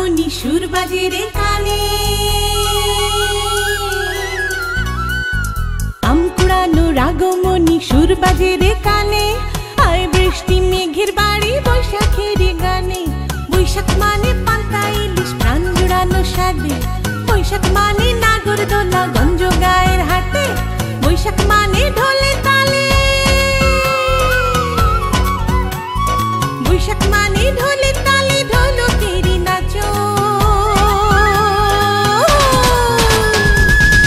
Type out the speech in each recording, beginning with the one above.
রাগমণি সুর বাজে রে কানে, আম কুড়ানো রাগমণি সুর বাজে রে কানে। আয় বৃষ্টি মেঘের বাড়ি বৈশাখের গানে, বৈশাখ মানে পান্তা ইলিশ প্রাণ জুড়ানো স্বাদে, বৈশাখ মানে নাগরদোলা গঞ্জ গায়ের হাটে, বৈশাখ মানে ঢোলে তালে, বৈশাখ মানে ঢোলে তালে ঢোলকেরি নাচো।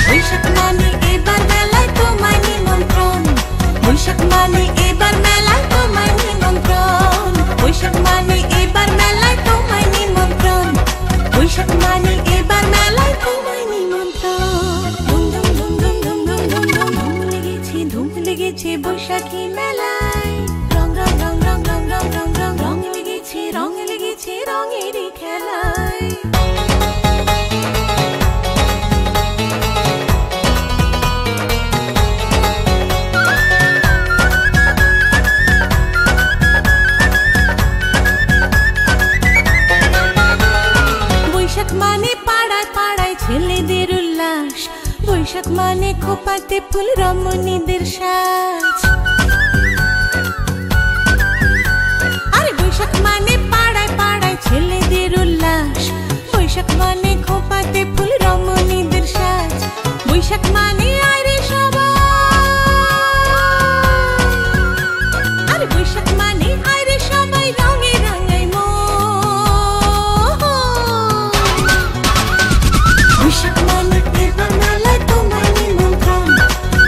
বৈশাখ মানে এবার মেলায় তোমায় নিমন্ত্রণ, বৈশাখ মানে এবার মেলায় তোমায় নিমন্ত্রণ, বৈশাখ মানে এবার মেলায় তোমায় নিমন্ত্রণ, বৈশাখ মানে এবার মেলায় তোমায় নিমন্ত্রণ। ধুম ধুম ধুম ধুম ধুম ধুম ধুম ধুম ধুম লেগেছে, ধুম লেগেছে বৈশাখী মেলায়, রং রং রং রং রং রং রং রং রং লেগেছে, রং লেগেছে রঙেরই খেলায়। বৈশাখ মানে পাড়ায় পাড়ায় ছেলেদের উল্লাস, বৈশাখ মানে খোপাতে ফুল রমণীদের সাজ। আরে বৈশাখ মানে পাড়ায় পাড়ায় ছেলেদের উল্লাস, বৈশাখ মানে খোপাতে ফুল রমণীদের সাজ। বৈশাখ মানে আরে সবাই, আরে বৈশাখ মানে আরে সবাই রঙে রঙাই মন। বৈশাখ মানে এবার মেলায় তোমায় নিমন্ত্রণ,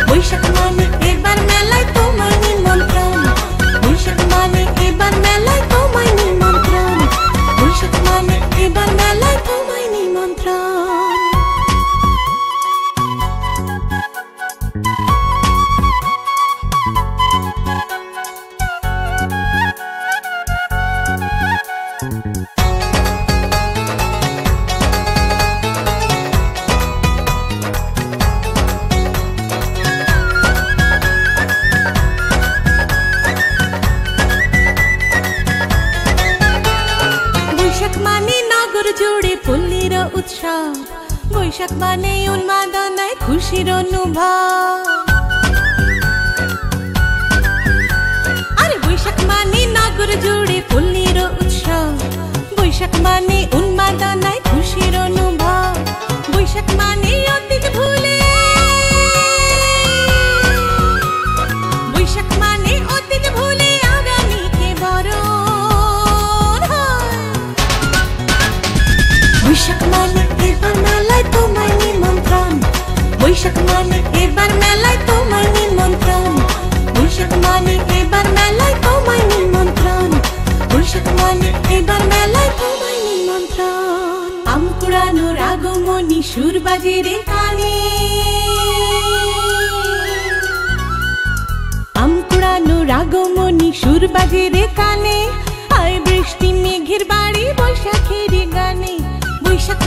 বৈশাখ মানে এবার মেলায় তোমায় নিমন্ত্রণ, বৈশাখ মানে এবার মেলায় তোমায় নিমন্ত্রণ, বৈশাখ মানে এবার মেলায় তোমায় নিমন্ত্রণ। বৈশাখ মানে নগর জুড়ে পল্লীর উৎসব, বৈশাখ মানে উন্মাদনায় খুশির অনুভব। আরে বৈশাখ মানে নগর জুড়ে পল্লীর উৎসব, বৈশাখ মানে উন্মাদনায় খুশির অনুভব। বৈশাখ মানে অতীত ভুলে, বৈশাখ মানে অতীত ভুলে আগামীকে বরণ হয়। বৈশাখ মানে এবার মেলায় তোমায় নিমন্ত্রণ, বৈশাখ মানে এবার মেলায় তোমায় নিমন্ত্রণ, বৈশাখ মানে এবার মেলায় তোমায় নিমন্ত্রণ, বৈশাখ মানে এবার মেলায় তোমায় নিমন্ত্রণ। আম কুড়ানো রাগমণি সুর বাজে রে কানে, আম কুড়ানো রাগমণি সুর বাজে রে কানে। আয় বৃষ্টি মেঘের বাড়ি বৈশাখের গানে, বৈশাখ